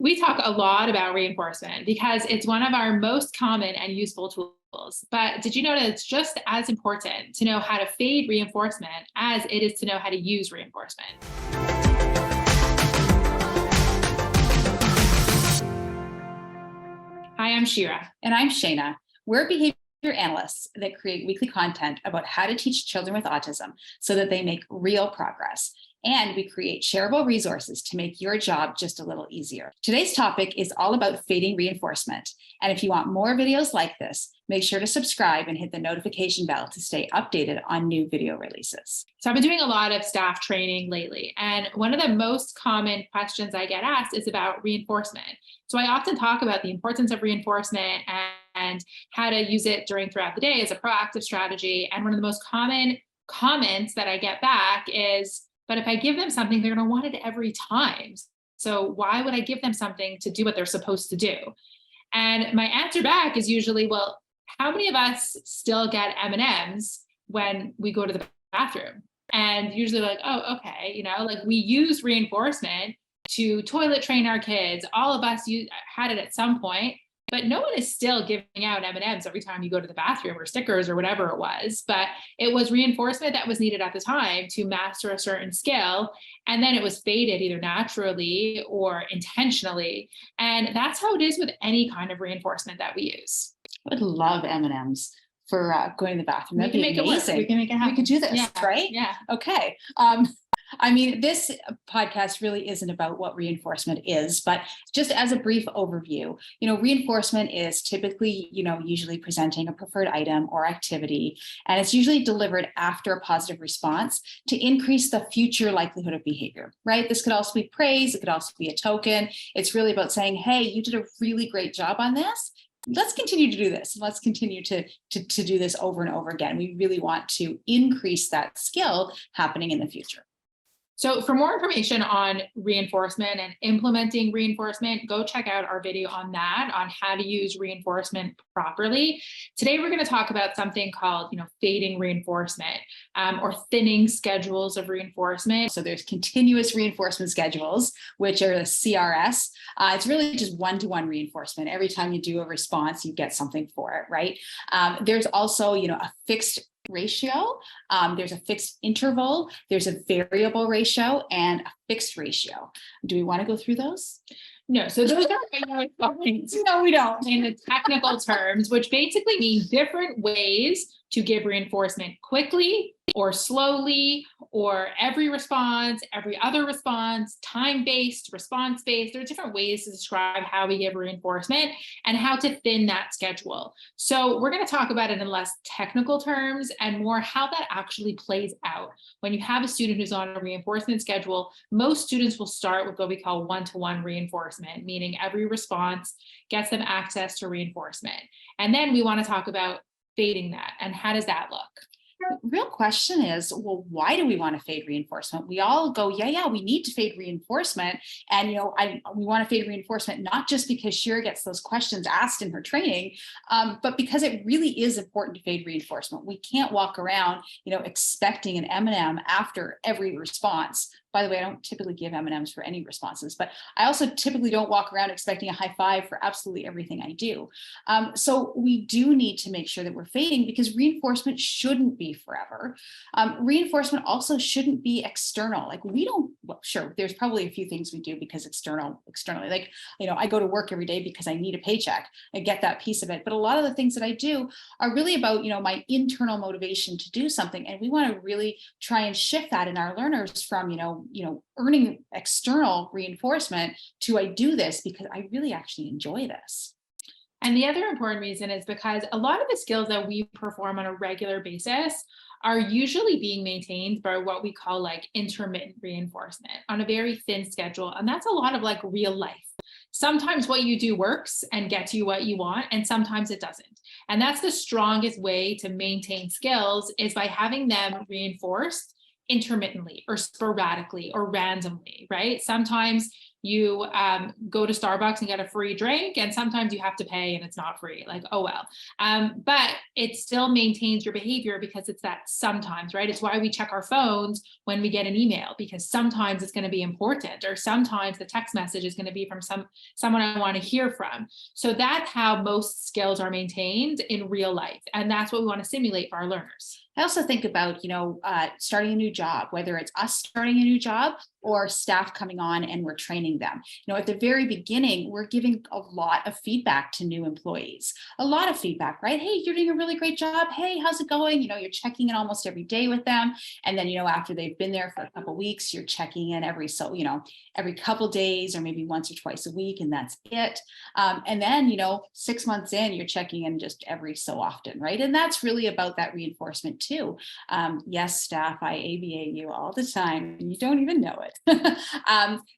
We talk a lot about reinforcement because it's one of our most common and useful tools. But did you know that it's just as important to know how to fade reinforcement as it is to know how to use reinforcement? Hi, I'm Shira. And I'm Shayna. We're behavior analysts that create weekly content about how to teach children with autism so that they make real progress. And we create shareable resources to make your job just a little easier. Today's topic is all about fading reinforcement. And if you want more videos like this, make sure to subscribe and hit the notification bell to stay updated on new video releases. So I've been doing a lot of staff training lately, and one of the most common questions I get asked is about reinforcement. So I often talk about the importance of reinforcement and how to use it throughout the day as a proactive strategy. And one of the most common comments that I get back is, but if I give them something, they're going to want it every time. So why would I give them something to do what they're supposed to do? And my answer back is usually, well, how many of us still get M&Ms when we go to the bathroom? And usually like, oh, okay, like we use reinforcement to toilet train our kids. All of us had it at some point, but no one is still giving out M&Ms every time you go to the bathroom or stickers or whatever it was. But it was reinforcement that was needed at the time to master a certain skill. And then it was faded either naturally or intentionally. And that's how it is with any kind of reinforcement that we use. I would love M&Ms for going to the bathroom. That'd We can be make amazing. it work. We can make it happen. We could do this, Yeah. right? Yeah. Okay. I mean, this podcast really isn't about what reinforcement is, but just as a brief overview, reinforcement is typically, usually presenting a preferred item or activity, and it's usually delivered after a positive response to increase the future likelihood of behavior, right? This could also be praise. It could also be a token. It's really about saying, hey, you did a really great job on this. Let's continue to do this. Let's continue to do this over and over again. We really want to increase that skill happening in the future. So for more information on reinforcement and implementing reinforcement, go check out our video on that, on how to use reinforcement properly. Today, we're going to talk about something called, fading reinforcement or thinning schedules of reinforcement. So there's continuous reinforcement schedules, which are the CRS. It's really just one-to-one reinforcement. Every time you do a response, you get something for it, right? There's also, a fixed ratio, there's a fixed interval, there's a variable ratio, and a fixed ratio. Do we want to go through those? No, so those are regular things. No, we don't. In the technical terms, which basically mean different ways to give reinforcement quickly or slowly, or every response, every other response, time-based, response-based. There are different ways to describe how we give reinforcement and how to thin that schedule. So we're going to talk about it in less technical terms and more how that actually plays out. When you have a student who's on a reinforcement schedule, most students will start with what we call one-to-one reinforcement, meaning every response gets them access to reinforcement. And then we want to talk about fading that and how does that look? The real question is, well, why do we want to fade reinforcement? We all go, yeah, we need to fade reinforcement. And, we want to fade reinforcement, not just because Shira gets those questions asked in her training, but because it really is important to fade reinforcement. We can't walk around, expecting an M&M after every response. By the way, I don't typically give M&Ms for any responses, but I also typically don't walk around expecting a high five for absolutely everything I do. So we do need to make sure that we're fading because reinforcement shouldn't be forever. Reinforcement also shouldn't be external. Like sure, there's probably a few things we do because externally, like, I go to work every day because I need a paycheck. I get that piece of it. But a lot of the things that I do are really about, my internal motivation to do something. And we want to really try and shift that in our learners from, earning external reinforcement to I do this because I really actually enjoy this. And the other important reason is because a lot of the skills that we perform on a regular basis are usually being maintained by what we call like intermittent reinforcement on a very thin schedule. And that's a lot of like real life. Sometimes what you do works and gets you what you want, and sometimes it doesn't. And that's the strongest way to maintain skills is by having them reinforced intermittently or sporadically or randomly, right? Sometimes you go to Starbucks and get a free drink, and sometimes you have to pay and it's not free. Like, oh well. But it still maintains your behavior because it's that sometimes, right? It's why we check our phones when we get an email, because sometimes it's going to be important, or sometimes the text message is going to be from someone I want to hear from. So that's how most skills are maintained in real life. And that's what we want to simulate for our learners. I also think about, starting a new job, whether it's us starting a new job or staff coming on and we're training them. At the very beginning, we're giving a lot of feedback to new employees, a lot of feedback, right? Hey, you're doing a really great job. Hey, how's it going? You're checking in almost every day with them. And then, after they've been there for a couple of weeks, you're checking in every couple of days or maybe once or twice a week, and that's it. And then, 6 months in, you're checking in just every so often, right? And that's really about that reinforcement too. Yes, staff, I ABA you all the time, and you don't even know it.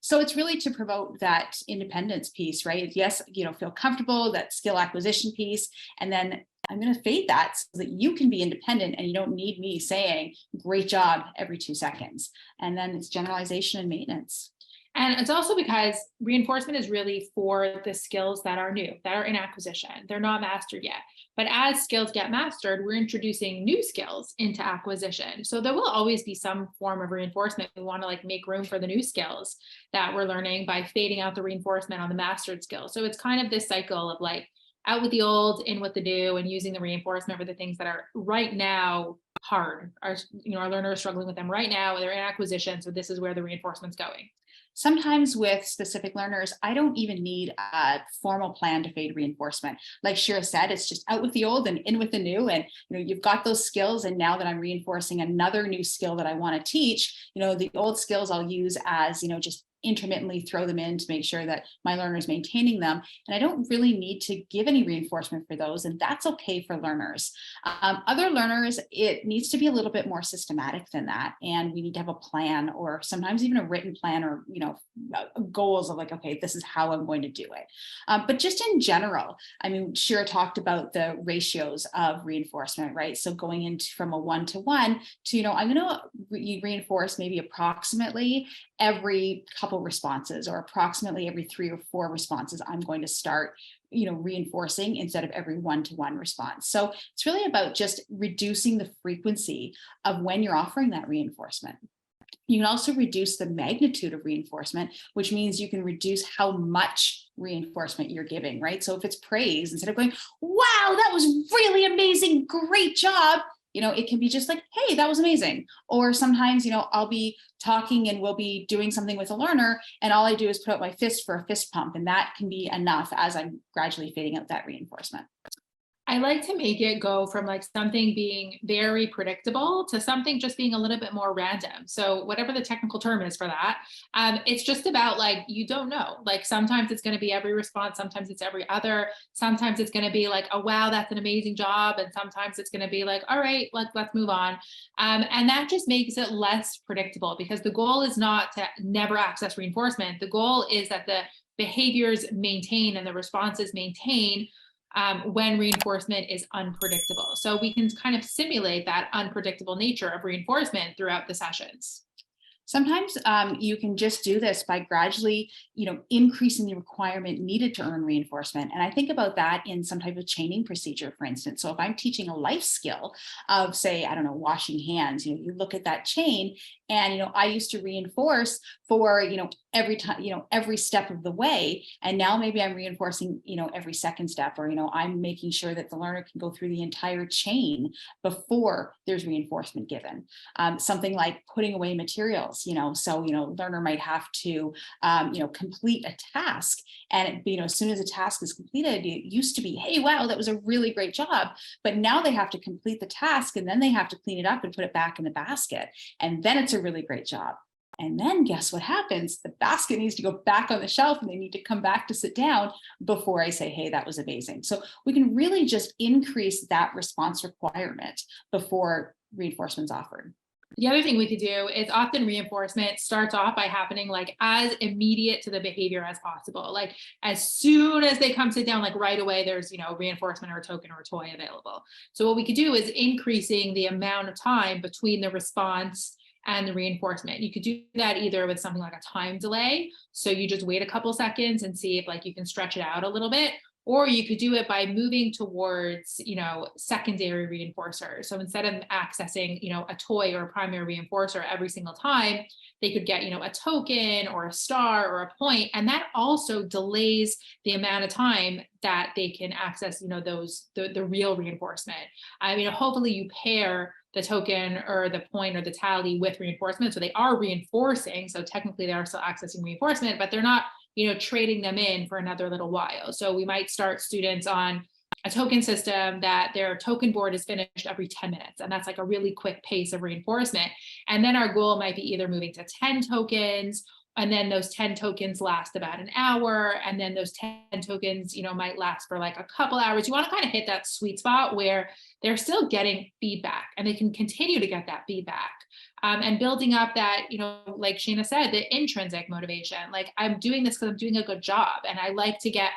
So it's really to promote that independence piece, right? Yes, feel comfortable, that skill acquisition piece, and then I'm going to fade that so that you can be independent and you don't need me saying great job every 2 seconds. And then it's generalization and maintenance. And it's also because reinforcement is really for the skills that are new, that are in acquisition. They're not mastered yet. But as skills get mastered, we're introducing new skills into acquisition. So there will always be some form of reinforcement. We want to make room for the new skills that we're learning by fading out the reinforcement on the mastered skills. So it's kind of this cycle of out with the old, in with the new, and using the reinforcement for the things that are right now hard. Our learners are struggling with them right now. They're in acquisition. So this is where the reinforcement's going. Sometimes with specific learners, I don't even need a formal plan to fade reinforcement. Like Shira said, it's just out with the old and in with the new. And you've got those skills. And now that I'm reinforcing another new skill that I want to teach, the old skills I'll use as, just intermittently throw them in to make sure that my learner is maintaining them. And I don't really need to give any reinforcement for those. And that's okay for learners. Other learners, it needs to be a little bit more systematic than that. And we need to have a plan, or sometimes even a written plan, or, goals of okay, this is how I'm going to do it. But just in general, Shira talked about the ratios of reinforcement, right? So going into from a 1-to-1 to, I'm going to reinforce maybe approximately every couple responses, or approximately every 3 or 4 responses, I'm going to start reinforcing instead of every 1-to-1 response. So it's really about just reducing the frequency of when you're offering that reinforcement. You can also reduce the magnitude of reinforcement, which means you can reduce how much reinforcement you're giving, right? So if it's praise, instead of going, wow, that was really amazing, great job, it can be just hey, that was amazing. Or sometimes, I'll be talking and we'll be doing something with a learner, and all I do is put out my fist for a fist pump. And that can be enough as I'm gradually fading out that reinforcement. I like to make it go from something being very predictable to something just being a little bit more random. So whatever the technical term is for that, it's just about you don't know. Sometimes it's going to be every response, sometimes it's every other, sometimes it's going to be oh wow, that's an amazing job, and sometimes it's going to be all right, let's move on. And that just makes it less predictable, because the goal is not to never access reinforcement. The goal is that the behaviors maintain and the responses maintain when reinforcement is unpredictable. So we can kind of simulate that unpredictable nature of reinforcement throughout the sessions. Sometimes you can just do this by gradually, increasing the requirement needed to earn reinforcement. And I think about that in some type of chaining procedure, for instance. So if I'm teaching a life skill of, say, I don't know, washing hands, you look at that chain, and, I used to reinforce for, every time, every step of the way. And now maybe I'm reinforcing, every second step, or, I'm making sure that the learner can go through the entire chain before there's reinforcement given. Something like putting away materials, so, learner might have to, complete a task. And, as soon as a task is completed, it used to be, hey, wow, that was a really great job. But now they have to complete the task, and then they have to clean it up and put it back in the basket. And then it's a really great job. And then guess what happens? The basket needs to go back on the shelf, and they need to come back to sit down before I say, hey, that was amazing. So we can really just increase that response requirement before reinforcement's offered. The other thing we could do is often reinforcement starts off by happening as immediate to the behavior as possible. As soon as they come sit down, right away, there's, reinforcement or a token or a toy available. So what we could do is increasing the amount of time between the response and the reinforcement. You could do that either with something like a time delay. So you just wait a couple seconds and see if like you can stretch it out a little bit. Or you could do it by moving towards, secondary reinforcers. So instead of accessing, a toy or a primary reinforcer every single time, they could get, a token or a star or a point. And that also delays the amount of time that they can access, the real reinforcement. I mean, hopefully you pair the token or the point or the tally with reinforcement. So they are reinforcing. So technically they are still accessing reinforcement, but they're not, trading them in for another little while. So we might start students on a token system that their token board is finished every 10 minutes. And that's like a really quick pace of reinforcement. And then our goal might be either moving to 10 tokens, and then those 10 tokens last about an hour. And then those 10 tokens, might last for like a couple hours. You want to kind of hit that sweet spot where they're still getting feedback and they can continue to get that feedback. And building up that, like Sheena said, the intrinsic motivation, like I'm doing this because I'm doing a good job. And I like to get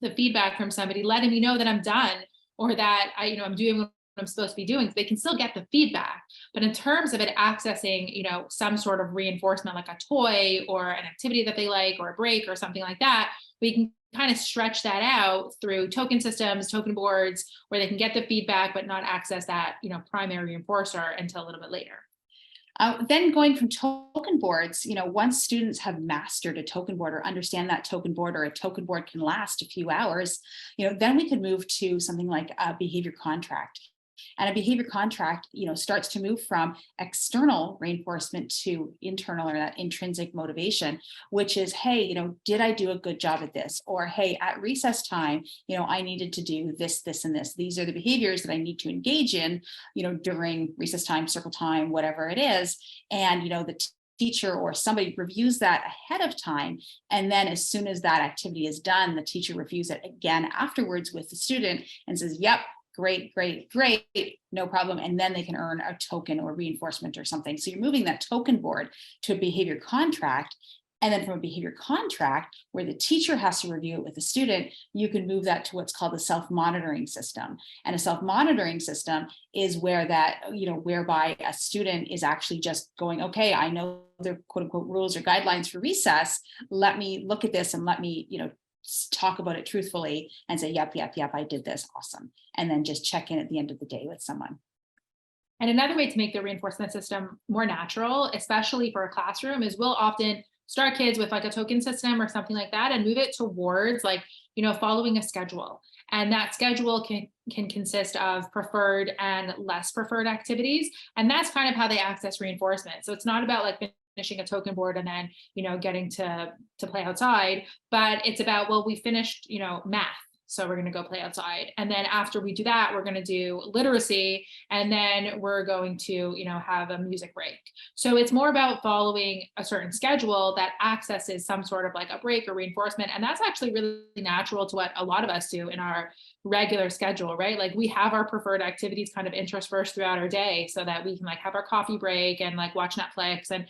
the feedback from somebody letting me know that I'm done or that I'm doing what I'm supposed to be doing. So they can still get the feedback. But in terms of it accessing, some sort of reinforcement like a toy or an activity that they like or a break or something like that, we can kind of stretch that out through token systems, token boards, where they can get the feedback but not access that, primary reinforcer until a little bit later. Then going from token boards, once students have mastered a token board or understand that token board or a token board can last a few hours, then we could move to something like a behavior contract. And a behavior contract, starts to move from external reinforcement to internal or that intrinsic motivation, which is, hey, did I do a good job at this? Or, hey, at recess time, I needed to do this, this, and this. These are the behaviors that I need to engage in, during recess time, circle time, whatever it is. And, the teacher or somebody reviews that ahead of time. And then as soon as that activity is done, the teacher reviews it again afterwards with the student and says, yep, great, great, great, no problem. And then they can earn a token or reinforcement or something. So you're moving that token board to a behavior contract. And then from a behavior contract, where the teacher has to review it with the student, you can move that to what's called a self-monitoring system. And a self-monitoring system is where that, whereby a student is actually just going, okay, I know the quote unquote rules or guidelines for recess. Let me look at this and let me, talk about it truthfully and say, yep, I did this. Awesome. And then just check in at the end of the day with someone. And another way to make the reinforcement system more natural, especially for a classroom, is we'll often start kids with like a token system or something like that and move it towards like, following a schedule. And that schedule can consist of preferred and less preferred activities. And that's kind of how they access reinforcement. So it's not about like finishing a token board and then, getting to play outside, but it's about, well, we finished, math. So we're going to go play outside. And then after we do that, we're going to do literacy. And then we're going to, have a music break. So it's more about following a certain schedule that accesses some sort of like a break or reinforcement. And that's actually really natural to what a lot of us do in our regular schedule, right? Like we have our preferred activities kind of interspersed throughout our day so that we can like have our coffee break and like watch Netflix. And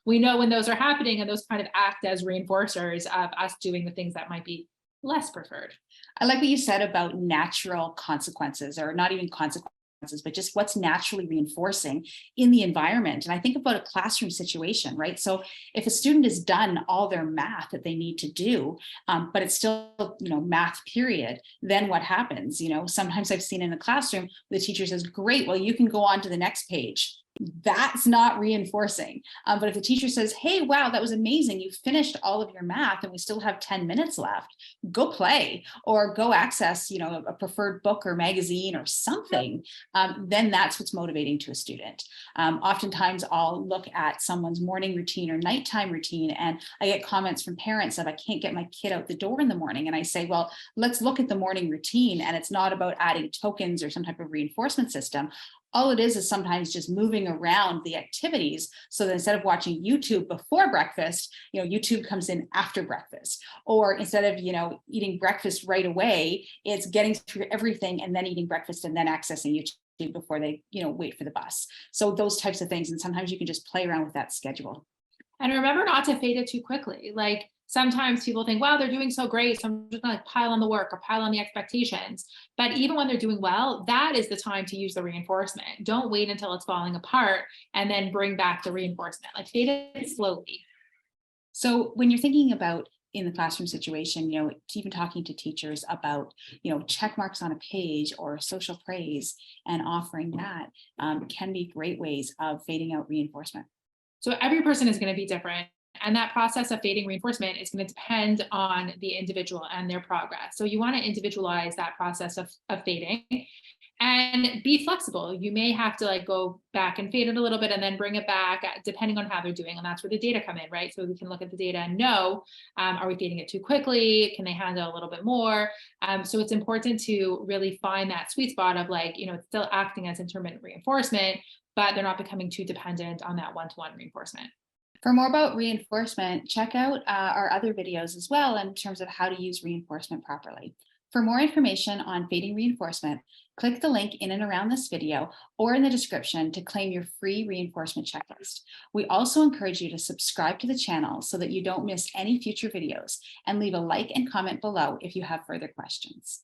we know when those are happening and those kind of act as reinforcers of us doing the things that might be less preferred. I like what you said about natural consequences, or not even consequences, but just what's naturally reinforcing in the environment. And I think about a classroom situation, right? So if a student has done all their math that they need to do, but it's still, math period, then what happens? Sometimes I've seen in the classroom, the teacher says, great, well, you can go on to the next page. That's not reinforcing. But if the teacher says, hey, wow, that was amazing. You finished all of your math and we still have 10 minutes left, go play or go access, a preferred book or magazine or something, then that's what's motivating to a student. Oftentimes I'll look at someone's morning routine or nighttime routine, and I get comments from parents that I can't get my kid out the door in the morning. And I say, well, let's look at the morning routine. And it's not about adding tokens or some type of reinforcement system. All it is sometimes just moving around the activities so that instead of watching YouTube before breakfast, YouTube comes in after breakfast. Or instead of, eating breakfast right away, it's getting through everything and then eating breakfast and then accessing YouTube before they, wait for the bus. So those types of things. And sometimes you can just play around with that schedule. And remember not to fade it too quickly. Like Sometimes people think, wow, they're doing so great, so I'm just gonna like pile on the work or pile on the expectations. But even when they're doing well, that is the time to use the reinforcement. Don't wait until it's falling apart and then bring back the reinforcement. Like fade it slowly. So when you're thinking about in the classroom situation, even talking to teachers about, check marks on a page or social praise and offering that can be great ways of fading out reinforcement. So every person is going to be different. And that process of fading reinforcement is going to depend on the individual and their progress. So you want to individualize that process of fading and be flexible. You may have to like go back and fade it a little bit and then bring it back depending on how they're doing. And that's where the data come in, right? So we can look at the data and know, are we fading it too quickly? Can they handle a little bit more? So it's important to really find that sweet spot of like, it's still acting as intermittent reinforcement, but they're not becoming too dependent on that one-to-one reinforcement. For more about reinforcement, check out our other videos as well in terms of how to use reinforcement properly. For more information on fading reinforcement, click the link in and around this video or in the description to claim your free reinforcement checklist. We also encourage you to subscribe to the channel so that you don't miss any future videos, and leave a like and comment below if you have further questions.